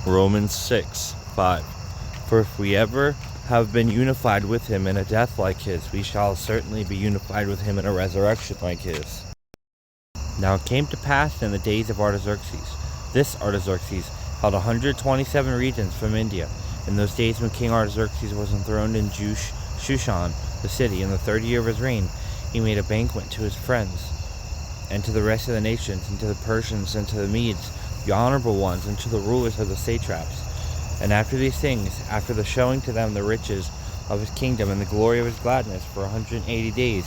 Romans 6:5. For if we ever have been unified with him in a death like his, we shall certainly be unified with him in a resurrection like his. Now it came to pass in the days of Artaxerxes. This Artaxerxes held 127 regions from India. In those days when King Artaxerxes was enthroned in Shushan, the city, in the 3rd year of his reign, he made a banquet to his friends, and to the rest of the nations, and to the Persians, and to the Medes, the honorable ones, and to the rulers of the satraps. And after these things, after the showing to them the riches of his kingdom and the glory of his gladness for 180 days,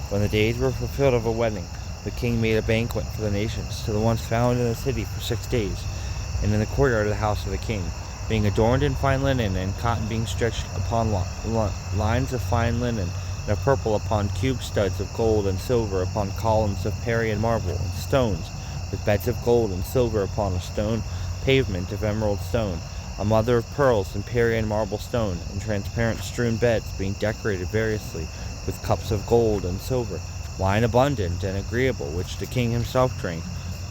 when the days were fulfilled of a wedding, the king made a banquet for the nations, to the ones found in the city for 6 days, and in the courtyard of the house of the king, being adorned in fine linen, and cotton being stretched upon lines of fine linen, and of purple upon cube studs of gold and silver, upon columns of Parian marble, and stones, with beds of gold and silver upon a stone pavement of emerald stone, a mother of pearls and Parian marble stone, and transparent strewn beds, being decorated variously with cups of gold and silver, wine abundant and agreeable, which the king himself drank.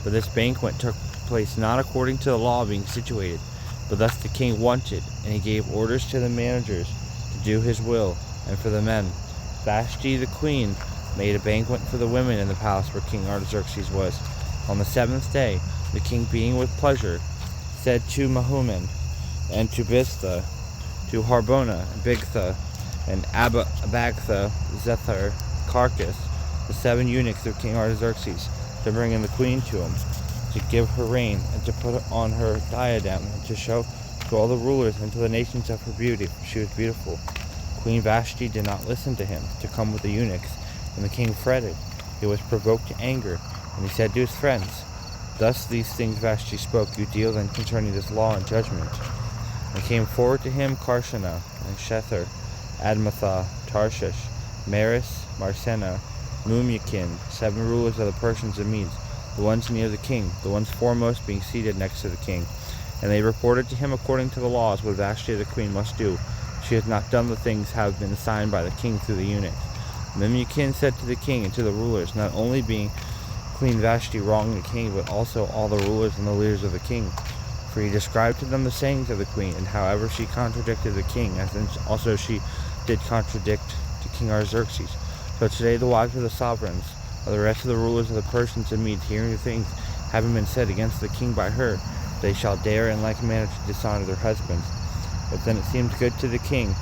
For this banquet took place not according to the law being situated, but thus the king wanted, and he gave orders to the managers to do his will. And for the men, Vashti the queen made a banquet for the women in the palace where King Artaxerxes was. On the 7th day, the king, being with pleasure, said to Mehuman, and to Biztha, to Harbona, and Bigtha, and Abagtha, Zethar, Carcass, the 7 eunuchs of King Artaxerxes, to bring in the queen to him, to give her reign, and to put on her diadem, and to show to all the rulers and to the nations of her beauty, for she was beautiful. Queen Vashti did not listen to him to come with the eunuchs, and the king fretted. He was provoked to anger, and he said to his friends, Thus these things Vashti spoke, you deal then concerning this law and judgment. And came forward to him Karshana, and Shether, Admatha, Tarshish, Maris, Marsena, Mumyakin, 7 rulers of the Persians and Medes, the ones near the king, the ones foremost being seated next to the king. And they reported to him according to the laws what Vashti the queen must do. She has not done the things have been assigned by the king through the eunuchs. Mumyakin said to the king and to the rulers, not only being Queen Vashti wronged the king, but also all the rulers and the leaders of the king. For he described to them the sayings of the queen, and however she contradicted the king, as also she did contradict to King Artaxerxes. So today the wives of the sovereigns, of the rest of the rulers of the Persians and Medes, hearing the things having been said against the king by her, they shall dare in like manner to dishonor their husbands. But then it seemed good to the king,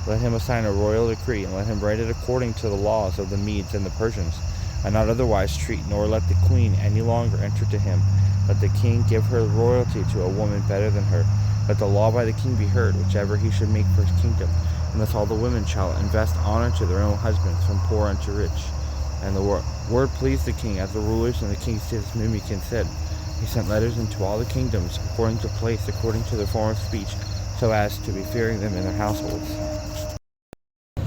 let him assign a royal decree, and let him write it according to the laws of the Medes and the Persians, and not otherwise treat, nor let the queen any longer enter to him. Let the king give her royalty to a woman better than her. Let the law by the king be heard, whichever he should make for his kingdom. And thus all the women shall invest honor to their own husbands, from poor unto rich. And the word pleased the king, as the rulers and the king's citizens Mumyakin said. He sent letters into all the kingdoms, according to place, according to their form of speech, so as to be fearing them in their households.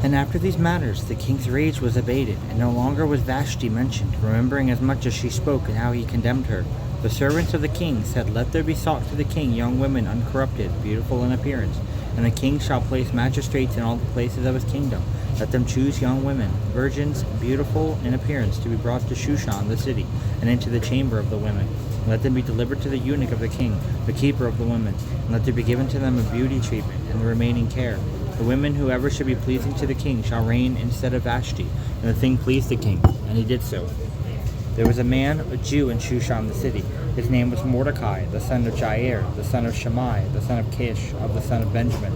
And after these matters, the king's rage was abated, and no longer was Vashti mentioned, remembering as much as she spoke and how he condemned her. The servants of the king said, Let there be sought to the king young women uncorrupted, beautiful in appearance, and the king shall place magistrates in all the places of his kingdom. Let them choose young women, virgins, beautiful in appearance, to be brought to Shushan the city, and into the chamber of the women. And let them be delivered to the eunuch of the king, the keeper of the women, and let there be given to them a beauty treatment and the remaining care. The women, whoever should be pleasing to the king, shall reign instead of Vashti. And the thing pleased the king, and he did so. There was a man, a Jew, in Shushan the city. His name was Mordecai, the son of Jair, the son of Shammai, the son of Kish, of the son of Benjamin,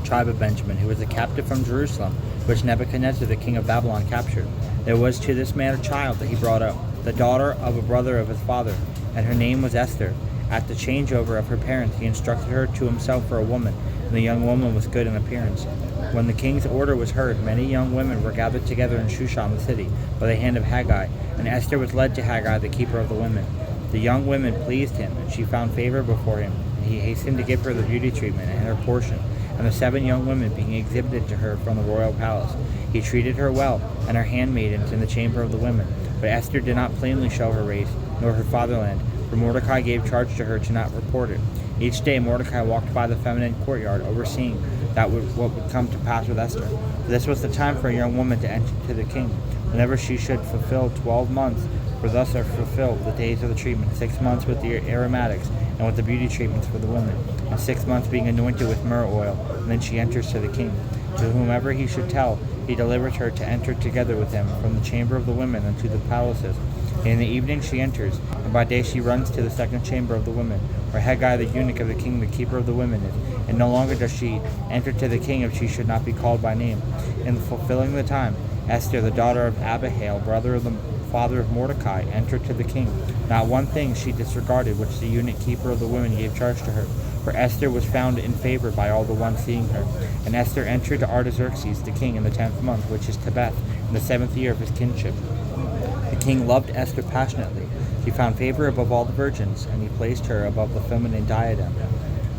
tribe of Benjamin, who was a captive from Jerusalem, which Nebuchadnezzar the king of Babylon captured. There was to this man a child that he brought up, the daughter of a brother of his father, and her name was Esther. At the changeover of her parents, he instructed her to himself for a woman, and the young woman was good in appearance. When the king's order was heard, many young women were gathered together in Shushan the city by the hand of Haggai, and Esther was led to Haggai, the keeper of the women. The young women pleased him, and she found favor before him, and he hastened to give her the beauty treatment and her portion. And the 7 young women being exhibited to her from the royal palace, he treated her well, and her handmaidens in the chamber of the women. But Esther did not plainly show her race, nor her fatherland, for Mordecai gave charge to her to not report it. Each day Mordecai walked by the feminine courtyard, overseeing what would come to pass with Esther. For this was the time for a young woman to enter to the king, whenever she should fulfill 12 months, for For thus are fulfilled the days of the treatment, 6 months with the aromatics, and with the beauty treatments for the women, and 6 months being anointed with myrrh oil. And then she enters to the king. To whomever he should tell, he delivers her to enter together with him from the chamber of the women unto the palaces. And in the evening she enters, and by day she runs to the second chamber of the women, where Haggai the eunuch of the king, the keeper of the women, is. And no longer does she enter to the king if she should not be called by name. In fulfilling the time, Esther, the daughter of Abihail, brother of the father of Mordecai, entered to the king. Not one thing she disregarded which the eunuch keeper of the women gave charge to her. For Esther was found in favor by all the ones seeing her. And Esther entered to Artaxerxes the king in the 10th month, which is Tebeth, in the 7th year of his kingship. The king loved Esther passionately. She found favor above all the virgins, and he placed her above the feminine diadem.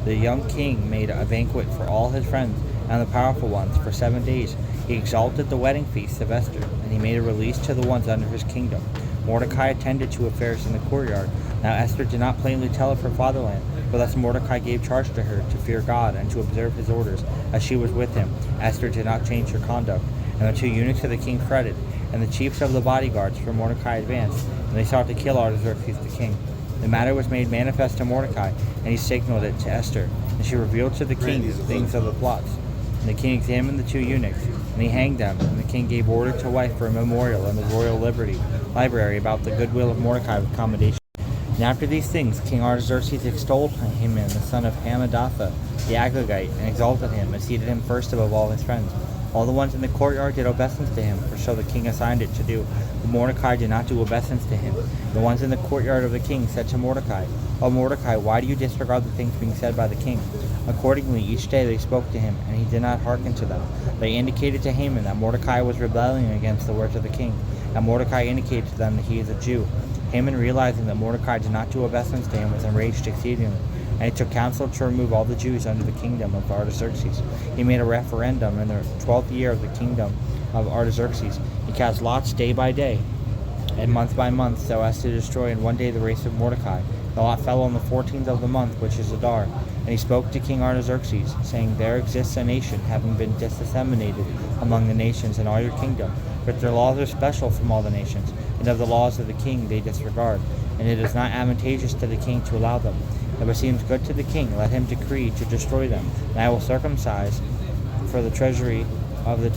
The young king made a banquet for all his friends and the powerful ones for 7 days. He exalted the wedding feast of Esther, and he made a release to the ones under his kingdom. Mordecai attended to affairs in the courtyard. Now Esther did not plainly tell of her fatherland, for thus Mordecai gave charge to her to fear God and to observe his orders, as she was with him. Esther did not change her conduct. And the 2 eunuchs of the king fretted, and the chiefs of the bodyguards for Mordecai advanced, and they sought to kill Artaxerxes the king. The matter was made manifest to Mordecai, and he signaled it to Esther, and she revealed to the king the things of the plots. And the king examined the 2 eunuchs, and he hanged them, and the king gave order to wipe for a memorial in the royal library about the goodwill of Mordecai with commendation. And after these things, King Artaxerxes extolled Haman, the son of Hammedatha, the Agagite, and exalted him, and seated him first above all his friends. All the ones in the courtyard did obeisance to him, for so the king assigned it to do. But Mordecai did not do obeisance to him. The ones in the courtyard of the king said to Mordecai, O Mordecai, why do you disregard the things being said by the king? Accordingly, each day they spoke to him, and he did not hearken to them. They indicated to Haman that Mordecai was rebelling against the words of the king, and Mordecai indicated to them that he is a Jew. Haman, realizing that Mordecai did not do obeisance to him, was enraged exceedingly. And he took counsel to remove all the Jews under the kingdom of Artaxerxes. He made a referendum in the 12th year of the kingdom of Artaxerxes. He cast lots day by day and month by month, so as to destroy in one day the race of Mordecai. The lot fell on the 14th of the month, which is Adar. And he spoke to King Artaxerxes, saying, There exists a nation, having been disseminated among the nations in all your kingdom, but their laws are special from all the nations, and of the laws of the king they disregard, and it is not advantageous to the king to allow them. If it seems good to the king, let him decree to destroy them, and I will circumcise for the treasury of the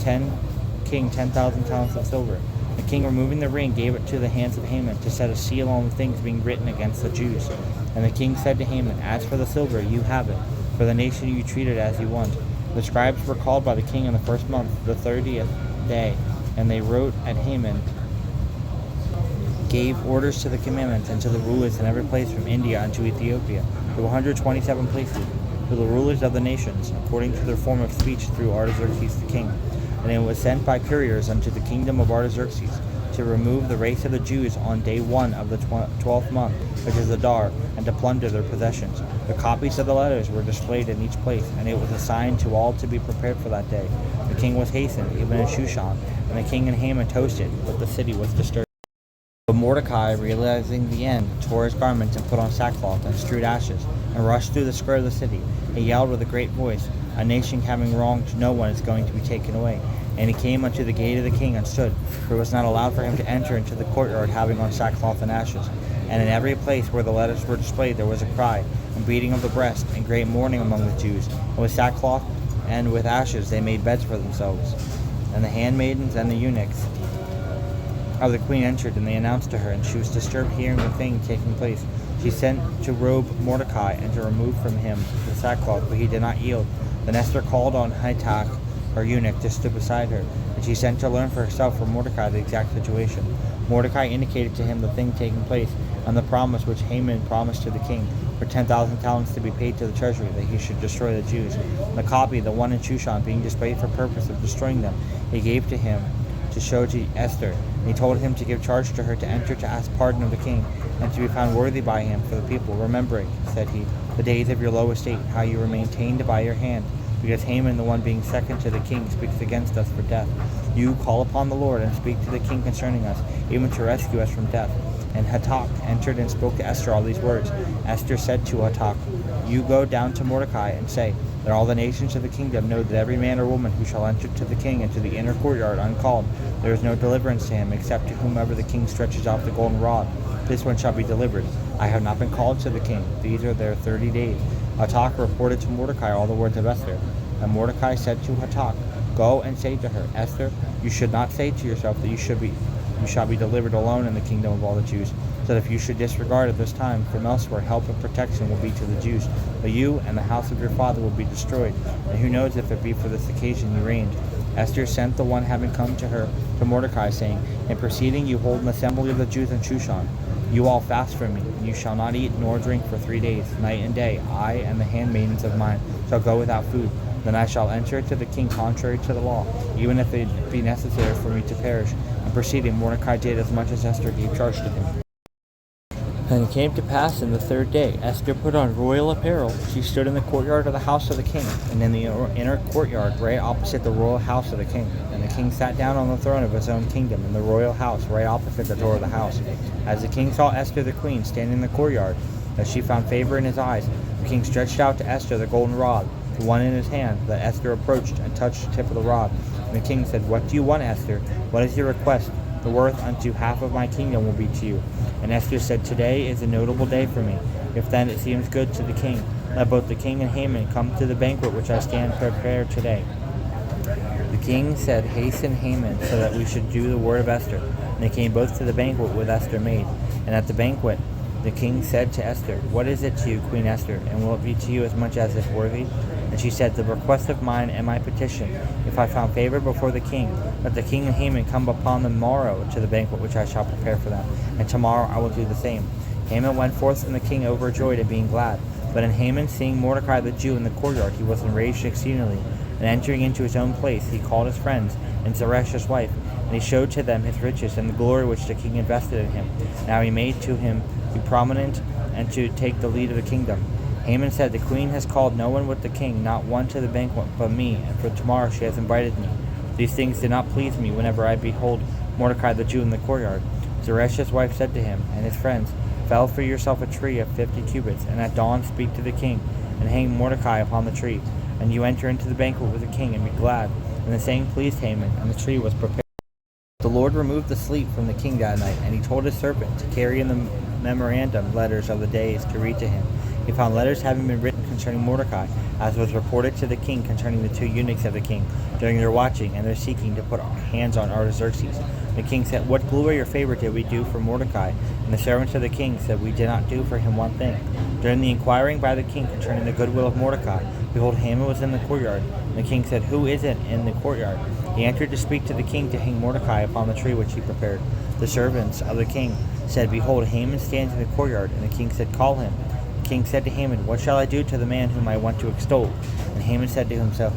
king 10,000 talents of silver. The king, removing the ring, gave it to the hands of Haman to set a seal on the things being written against the Jews. And the king said to Haman, As for the silver, you have it. For the nation you treated as you want. The scribes were called by the king in the 1st month, the 30th day, and they wrote at Haman, gave orders to the commandments and to the rulers in every place from India unto Ethiopia, to 127 places, to the rulers of the nations, according to their form of speech through Artaxerxes the king. And it was sent by couriers unto the kingdom of Artaxerxes, to remove the race of the Jews on day 1 of the 12th month, which is Adar, and to plunder their possessions. The copies of the letters were displayed in each place, and it was assigned to all to be prepared for that day. The king was hastened, even in Shushan, and the king and Haman toasted, but the city was disturbed. But Mordecai, realizing the end, tore his garments and put on sackcloth and strewed ashes, and rushed through the square of the city. He yelled with a great voice, A nation having wronged no one is going to be taken away. And he came unto the gate of the king and stood, for it was not allowed for him to enter into the courtyard having on sackcloth and ashes. And in every place where the letters were displayed there was a cry, and beating of the breast, and great mourning among the Jews. And with sackcloth and with ashes they made beds for themselves. And the handmaidens and the eunuchs of the queen entered, and they announced to her, and she was disturbed hearing the thing taking place. She sent to robe Mordecai and to remove from him the sackcloth, but he did not yield. Then Esther called on Hathach, her eunuch, to stood beside her, and she sent to learn for herself from Mordecai the exact situation. Mordecai indicated to him the thing taking place, and the promise which Haman promised to the king, for 10,000 talents to be paid to the treasury, that he should destroy the Jews. And the copy, the one in Shushan, being displayed for purpose of destroying them, he gave to him to show to Esther. And he told him to give charge to her to enter to ask pardon of the king, and to be found worthy by him for the people, remembering, said he, the days of your low estate, how you were maintained by your hand, because Haman, the one being second to the king, speaks against us for death. You call upon the Lord and speak to the king concerning us, even to rescue us from death. And Hathach entered and spoke to Esther all these words. Esther said to Hathach, You go down to Mordecai and say, that all the nations of the kingdom know that every man or woman who shall enter to the king into the inner courtyard uncalled, there is no deliverance to him, except to whomever the king stretches out the golden rod. This one shall be delivered. I have not been called to the king. These are their 30 days. Hatak reported to Mordecai all the words of Esther. And Mordecai said to Hatak, Go and say to her, Esther, you should not say to yourself that you shall be delivered alone in the kingdom of all the Jews, so that if you should disregard at this time from elsewhere, help and protection will be to the Jews. But you and the house of your father will be destroyed. And who knows if it be for this occasion you reigned. Esther sent the one having come to her to Mordecai, saying, In proceeding you hold an assembly of the Jews in Shushan. You all fast from me, and you shall not eat nor drink for 3 days, night and day. I and the handmaidens of mine shall go without food. Then I shall enter to the king contrary to the law, even if it be necessary for me to perish. And proceeding, Mordecai did as much as Esther gave charge to him. And it came to pass in the 3rd day, Esther put on royal apparel. She stood in the courtyard of the house of the king, and in the inner courtyard, right opposite the royal house of the king. And the king sat down on the throne of his own kingdom in the royal house, right opposite the door of the house. As the king saw Esther the queen standing in the courtyard, that she found favor in his eyes, the king stretched out to Esther the golden rod, the one in his hand, that Esther approached and touched the tip of the rod. And the king said, What do you want, Esther? What is your request? The worth unto half of my kingdom will be to you. And Esther said, Today is a notable day for me. If then it seems good to the king, let both the king and Haman come to the banquet which I stand prepared today. The king said, Hasten Haman, so that we should do the word of Esther. And they came both to the banquet with Esther maid. And at the banquet the king said to Esther, What is it to you, Queen Esther, and will it be to you as much as is worthy? And she said, The request of mine and my petition, if I found favor before the king, let the king and Haman come upon the morrow to the banquet which I shall prepare for them, and tomorrow I will do the same. Haman went forth from the king overjoyed and being glad. But in Haman seeing Mordecai the Jew in the courtyard, he was enraged exceedingly. And entering into his own place, he called his friends and Zeresh his wife, and he showed to them his riches and the glory which the king invested in him. Now he made to him be prominent and to take the lead of the kingdom. Haman said, The queen has called no one with the king, not one to the banquet but me, and for tomorrow she has invited me. These things did not please me whenever I behold Mordecai the Jew in the courtyard. Zeresh his wife said to him and his friends, Fell for yourself a tree of 50 cubits, and at dawn speak to the king, and hang Mordecai upon the tree. And you enter into the banquet with the king, and be glad. And the saying pleased Haman, and the tree was prepared. The Lord removed the sleep from the king that night, and he told his servant to carry in the memorandum letters of the days to read to him. He found letters having been written concerning Mordecai, as was reported to the king concerning the 2 eunuchs of the king, during their watching and their seeking to put hands on Artaxerxes. The king said, What glory or favor did we do for Mordecai? And the servants of the king said, We did not do for him one thing. During the inquiring by the king concerning the goodwill of Mordecai, behold, Haman was in the courtyard. And the king said, Who is it in the courtyard? He entered to speak to the king to hang Mordecai upon the tree which he prepared. The servants of the king said, Behold, Haman stands in the courtyard. And the king said, Call him. The king said to Haman, What shall I do to the man whom I want to extol? And Haman said to himself,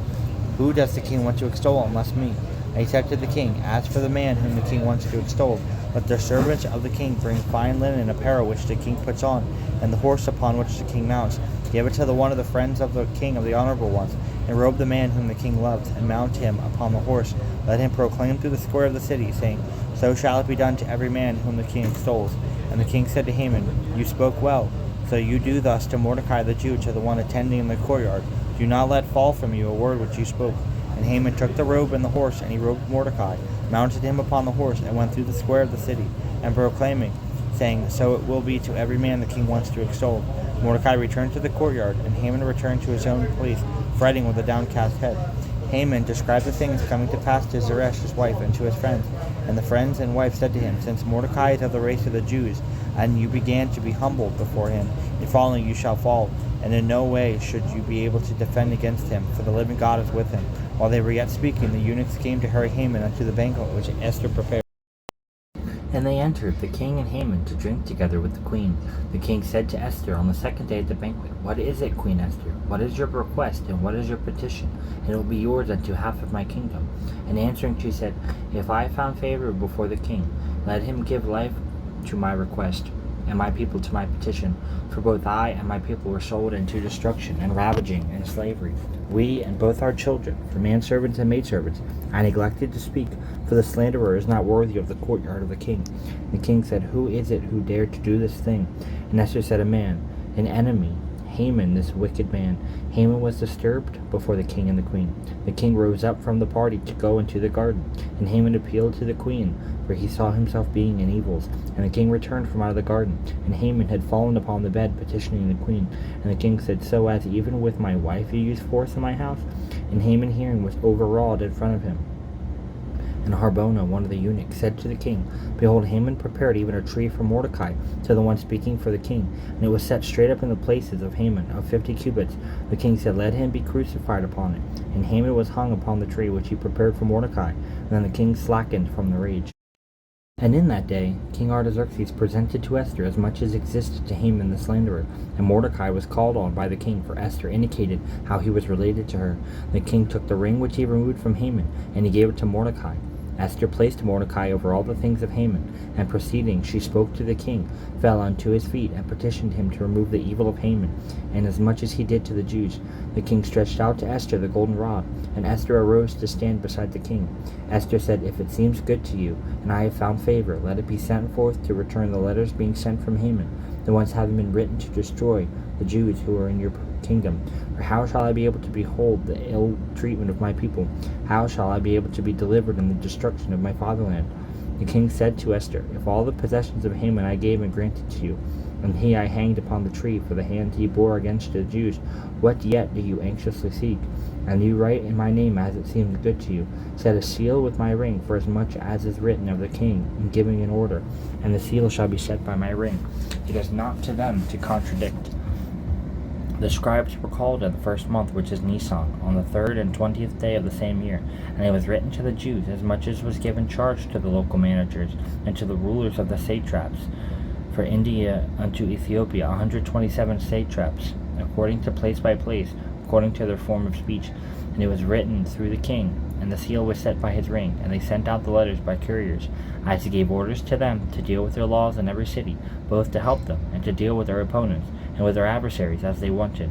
Who does the king want to extol unless me? And he said to the king, As for the man whom the king wants to extol, let the servants of the king bring fine linen apparel which the king puts on, and the horse upon which the king mounts. Give it to the one of the friends of the king of the honorable ones, and robe the man whom the king loves, and mount him upon the horse. Let him proclaim through the square of the city, saying, So shall it be done to every man whom the king extols. And the king said to Haman, You spoke well. So you do thus to Mordecai the Jew, to the one attending in the courtyard. Do not let fall from you a word which you spoke. And Haman took the robe and the horse, and he robed Mordecai, mounted him upon the horse, and went through the square of the city, and proclaiming, saying, So it will be to every man the king wants to extol. Mordecai returned to the courtyard, and Haman returned to his own place, fretting with a downcast head. Haman described the things coming to pass to Zeresh his wife and to his friends. And the friends and wife said to him, Since Mordecai is of the race of the Jews, and you began to be humbled before him, in falling you shall fall, and in no way should you be able to defend against him, for the living God is with him. While they were yet speaking, the eunuchs came to hurry Haman unto the banquet which Esther prepared. And they entered, the king and Haman, to drink together with the queen. The king said to Esther on the 2nd day of the banquet, What is it, Queen Esther? What is your request, and what is your petition? And it will be yours unto half of my kingdom. And answering she said, If I found favor before the king, let him give life to my request, and my people to my petition. For both I and my people were sold into destruction and ravaging and slavery, we and both our children, for manservants and maidservants. I neglected to speak, for the slanderer is not worthy of the courtyard of the king. The king said, Who is it who dared to do this thing? And Esther said, A man, an enemy, Haman, this wicked man. Haman was disturbed before the king and the queen. The king rose up from the party to go into the garden, and Haman appealed to the queen, for he saw himself being in evils. And the king returned from out of the garden, and Haman had fallen upon the bed, petitioning the queen. And the king said, So as even with my wife you use force in my house? And Haman, hearing, was overawed in front of him. And Harbona, one of the eunuchs, said to the king, Behold, Haman prepared even a tree for Mordecai, to the one speaking for the king, and it was set straight up in the places of Haman, of 50 cubits. The king said, Let him be crucified upon it. And Haman was hung upon the tree which he prepared for Mordecai. And then the king slackened from the rage. And in that day King Artaxerxes presented to Esther as much as existed to Haman the slanderer, and Mordecai was called on by the king, for Esther indicated how he was related to her. The king took the ring which he removed from Haman, and he gave it to Mordecai. Esther placed Mordecai over all the things of Haman, and proceeding, she spoke to the king, fell unto his feet, and petitioned him to remove the evil of Haman, and as much as he did to the Jews. The king stretched out to Esther the golden rod, and Esther arose to stand beside the king. Esther said, If it seems good to you, and I have found favor, let it be sent forth to return the letters being sent from Haman, the ones having been written to destroy the Jews who are in your kingdom. For how shall I be able to behold the ill treatment of my people? How shall I be able to be delivered in the destruction of my fatherland? The king said to Esther, If all the possessions of Haman I gave and granted to you, and he I hanged upon the tree for the hand he bore against the Jews, what yet do you anxiously seek? And you write in my name as it seems good to you. Set a seal with my ring, for as much as is written of the king, in giving an order, and the seal shall be set by my ring. It is not to them to contradict. The scribes were called in the first month, which is Nisan, on the 3rd and 20th day of the same year. And it was written to the Jews, as much as was given charge to the local managers, and to the rulers of the satraps. For India unto Ethiopia 127 satraps, according to place by place, according to their form of speech. And it was written through the king, and the seal was set by his ring, and they sent out the letters by couriers. As he gave orders to them to deal with their laws in every city, both to help them, and to deal with their opponents, and with their adversaries as they wanted.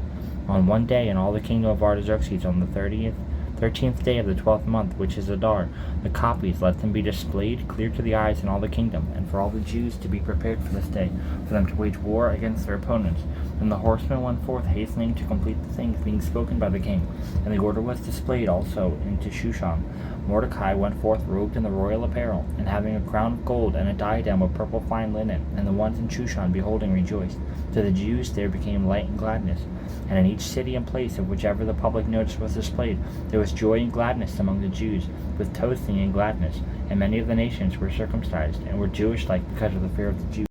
On one day in all the kingdom of Artaxerxes, on the 13th day of the 12th month, which is Adar, the copies let them be displayed clear to the eyes in all the kingdom, and for all the Jews to be prepared for this day, for them to wage war against their opponents. Then the horsemen went forth, hastening to complete the things being spoken by the king, and the order was displayed also into Shushan. Mordecai went forth robed in the royal apparel, and having a crown of gold and a diadem of purple fine linen, and the ones in Shushan beholding rejoiced. To the Jews there became light and gladness, and in each city and place of whichever the public notice was displayed, there was joy and gladness among the Jews, with toasting and gladness, and many of the nations were circumcised, and were Jewish-like because of the fear of the Jews.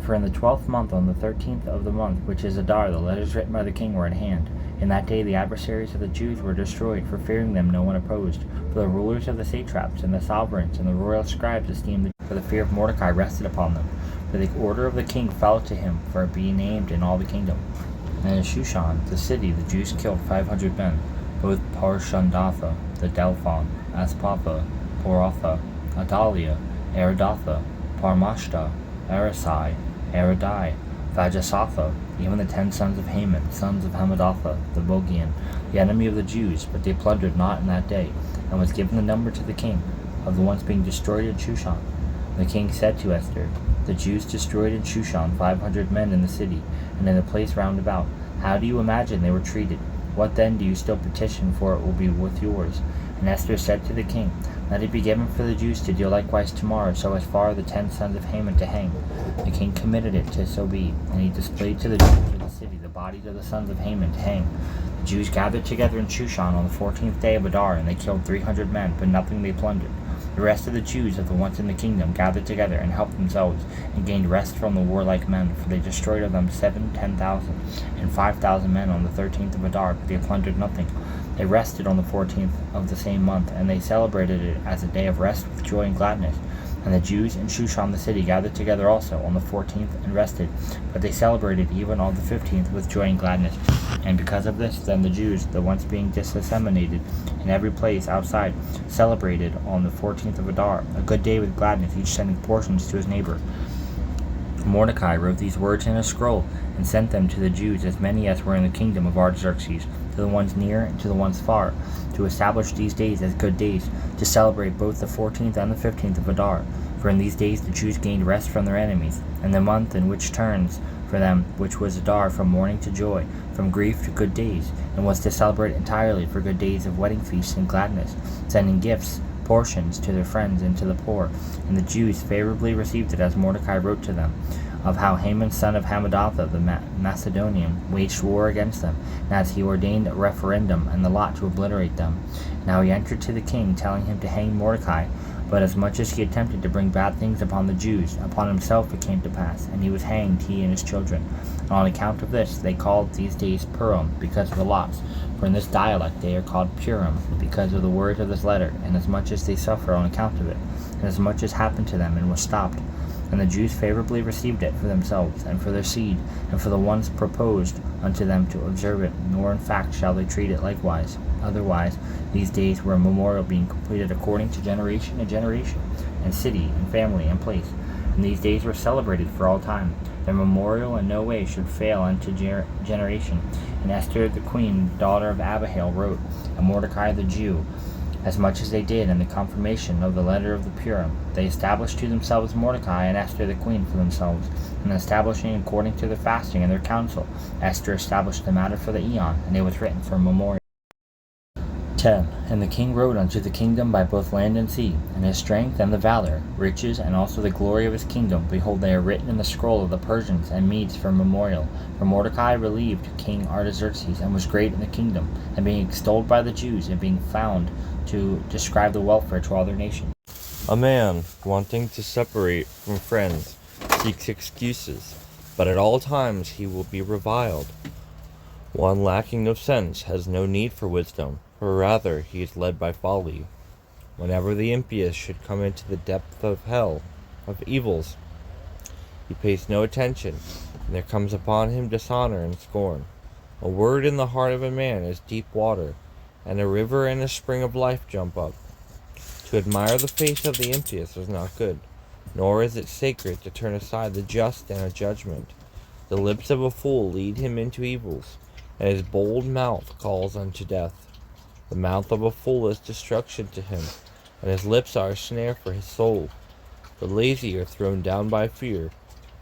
For in the 12th month, on the 13th of the month, which is Adar, the letters written by the king were at hand. In that day the adversaries of the Jews were destroyed, for fearing them no one opposed. For the rulers of the satraps, and the sovereigns, and the royal scribes esteemed them, for the fear of Mordecai rested upon them. For the order of the king fell to him, for it being named in all the kingdom. And in Shushan, the city, the Jews killed 500 men, both Parshandatha, the Delphon, Aspatha, Poratha, Adalia, Eridatha, Parmashta, Arasai, Aradai, Vajasatha, even the 10 sons of Haman, sons of Hamadatha, the Bogian, the enemy of the Jews, but they plundered not in that day, and was given the number to the king, of the ones being destroyed in Shushan. The king said to Esther, The Jews destroyed in Shushan 500 men in the city, and in the place round about. How do you imagine they were treated? What then do you still petition, for it will be with yours? And Esther said to the king, Let it be given for the Jews to deal likewise tomorrow, so as far the 10 sons of Haman to hang. The king committed it to so be, and he displayed to the Jews of the city the bodies of the sons of Haman to hang. The Jews gathered together in Shushan on the 14th day of Adar, and they killed 300 men, but nothing they plundered. The rest of the Jews of the ones in the kingdom gathered together and helped themselves, and gained rest from the warlike men, for they destroyed of them 10,000, and 5,000 men on the 13th of Adar, but they plundered nothing. They rested on the 14th of the same month, and they celebrated it as a day of rest with joy and gladness. And the Jews in Shushan the city gathered together also on the 14th and rested, but they celebrated even on the 15th with joy and gladness. And because of this, then the Jews, the ones being disseminated in every place outside, celebrated on the 14th of Adar, a good day with gladness, each sending portions to his neighbor. Mordecai wrote these words in a scroll, and sent them to the Jews, as many as were in the kingdom of Artaxerxes, to the ones near and to the ones far, to establish these days as good days, to celebrate both the 14th and the 15th of Adar. For in these days the Jews gained rest from their enemies, and the month in which turns for them which was Adar from mourning to joy, from grief to good days, and was to celebrate entirely for good days of wedding feasts and gladness, sending gifts, portions to their friends and to the poor. And the Jews favorably received it, as Mordecai wrote to them, of how Haman son of Hammedatha the Macedonian waged war against them, and as he ordained a referendum and the lot to obliterate them. Now he entered to the king, telling him to hang Mordecai. But as much as he attempted to bring bad things upon the Jews, upon himself it came to pass, and he was hanged, he and his children. And on account of this they called these days Purim, because of the lots. For in this dialect they are called Purim, because of the words of this letter, inasmuch as they suffer on account of it, inasmuch as happened to them and was stopped. And the Jews favorably received it for themselves, and for their seed, and for the ones proposed unto them to observe it, nor in fact shall they treat it likewise. Otherwise, these days were a memorial being completed according to generation and generation, and city, and family, and place. And these days were celebrated for all time. Their memorial in no way should fail unto generation. And Esther the queen, daughter of Abihail, wrote, and Mordecai the Jew, as much as they did in the confirmation of the letter of the Purim. They established to themselves Mordecai and Esther the queen for themselves, and establishing according to their fasting and their counsel. Esther established the matter for the aeon, and it was written for a memorial. 10. And the king rode unto the kingdom by both land and sea, and his strength and the valor, riches, and also the glory of his kingdom, behold, they are written in the scroll of the Persians and Medes for memorial. For Mordecai relieved King Artaxerxes, and was great in the kingdom, and being extolled by the Jews, and being found to describe the welfare to all their nations. A man, wanting to separate from friends, seeks excuses, but at all times he will be reviled. One lacking of sense has no need for wisdom, or rather he is led by folly. Whenever the impious should come into the depth of hell, of evils, he pays no attention, and there comes upon him dishonor and scorn. A word in the heart of a man is deep water, and a river and a spring of life jump up. To admire the face of the impious is not good, nor is it sacred to turn aside the just and a judgment. The lips of a fool lead him into evils, and his bold mouth calls unto death. The mouth of a fool is destruction to him, and his lips are a snare for his soul. The lazy are thrown down by fear,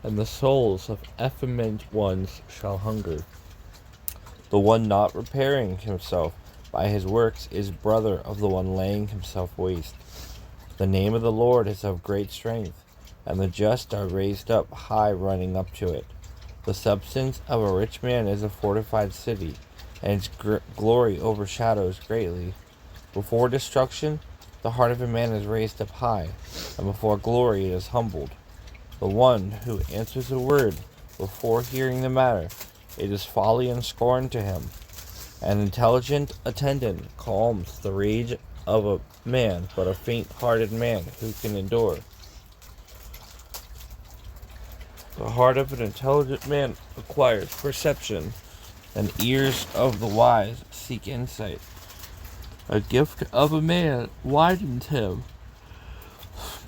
and the souls of effeminate ones shall hunger. The one not repairing himself by his works is brother of the one laying himself waste. The name of the Lord is of great strength, and the just are raised up high running up to it. The substance of a rich man is a fortified city, and its glory overshadows greatly. Before destruction, the heart of a man is raised up high, and before glory it is humbled. The one who answers a word before hearing the matter, it is folly and scorn to him. An intelligent attendant calms the rage of a man, but a faint-hearted man who can endure? The heart of an intelligent man acquires perception, and ears of the wise seek insight. A gift of a man widens him,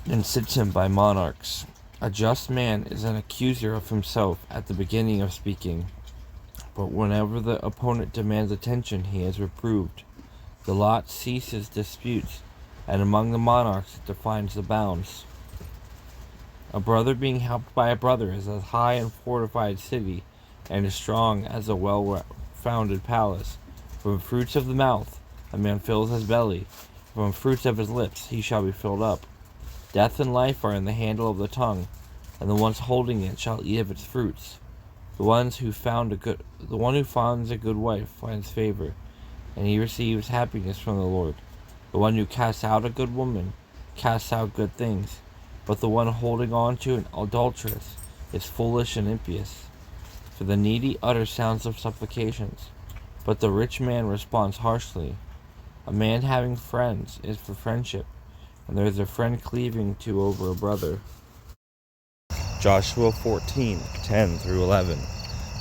and sits him by monarchs. A just man is an accuser of himself at the beginning of speaking, but whenever the opponent demands attention, he is reproved. The lot ceases disputes, and among the monarchs it defines the bounds. A brother being helped by a brother is as high and fortified city, and as strong as a well-founded palace. From fruits of the mouth a man fills his belly, from fruits of his lips he shall be filled up. Death and life are in the handle of the tongue, and the ones holding it shall eat of its fruits. The one who finds a good wife finds favor, and he receives happiness from the Lord. The one who casts out a good woman casts out good things, but the one holding on to an adulteress is foolish and impious. For the needy utter sounds of supplications, but the rich man responds harshly. A man having friends is for friendship, and there is a friend cleaving to over a brother. Joshua 14:10-11.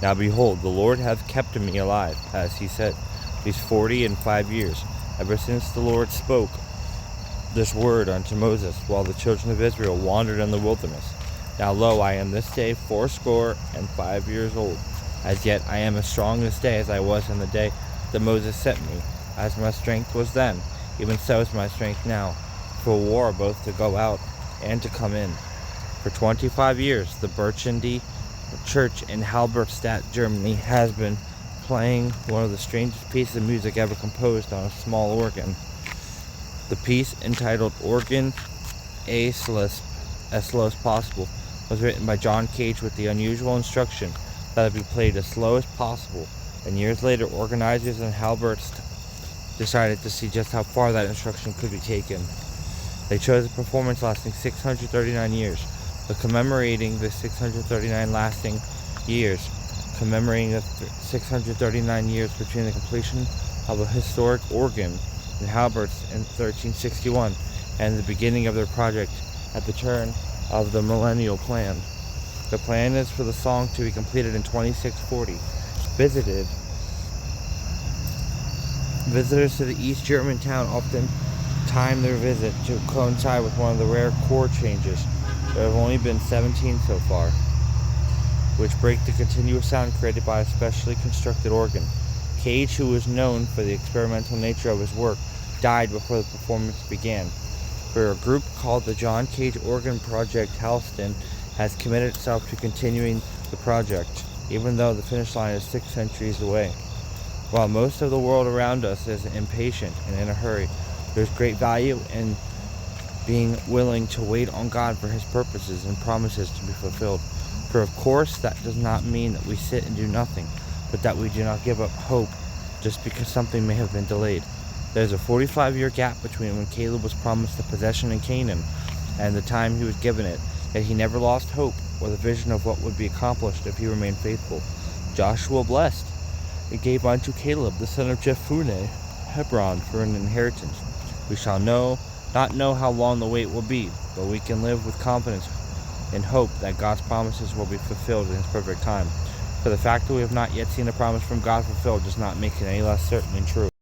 Now behold, the Lord hath kept me alive, as he said, these 45 years, ever since the Lord spoke this word unto Moses, while the children of Israel wandered in the wilderness. Now lo, I am this day 85 years old. As yet I am as strong this day as I was in the day that Moses sent me. As my strength was then, even so is my strength now, for war both to go out and to come in. For 25 years the Burgundy church in Halberstadt, Germany, has been playing one of the strangest pieces of music ever composed on a small organ. The piece, entitled Organ as slow as possible, was written by John Cage with the unusual instruction that it be played as slow as possible, and years later organizers in Halberstadt decided to see just how far that instruction could be taken. They chose a performance lasting 639 years, but commemorating the 639 lasting years, commemorating the 639 years between the completion of a historic organ in Halberstadt in 1361 and the beginning of their project at the turn of the millennial plan. The plan is for the song to be completed in 2640. Visitors to the East German town often time their visit to coincide with one of the rare chord changes. There have only been 17 so far, which break the continuous sound created by a specially constructed organ. Cage, who was known for the experimental nature of his work, died before the performance began. For a group called the John Cage Organ Project, Halston has committed itself to continuing the project, even though the finish line is 6 centuries away. While most of the world around us is impatient and in a hurry, there's great value in being willing to wait on God for His purposes and promises to be fulfilled. For of course that does not mean that we sit and do nothing, but that we do not give up hope just because something may have been delayed. There's a 45-year gap between when Caleb was promised the possession in Canaan and the time he was given it, yet he never lost hope or the vision of what would be accomplished if he remained faithful. Joshua blessed. It gave unto Caleb the son of Jephunneh Hebron for an inheritance. We shall not know how long the wait will be, but we can live with confidence and hope that God's promises will be fulfilled in His perfect time. For the fact that we have not yet seen a promise from God fulfilled does not make it any less certain and true.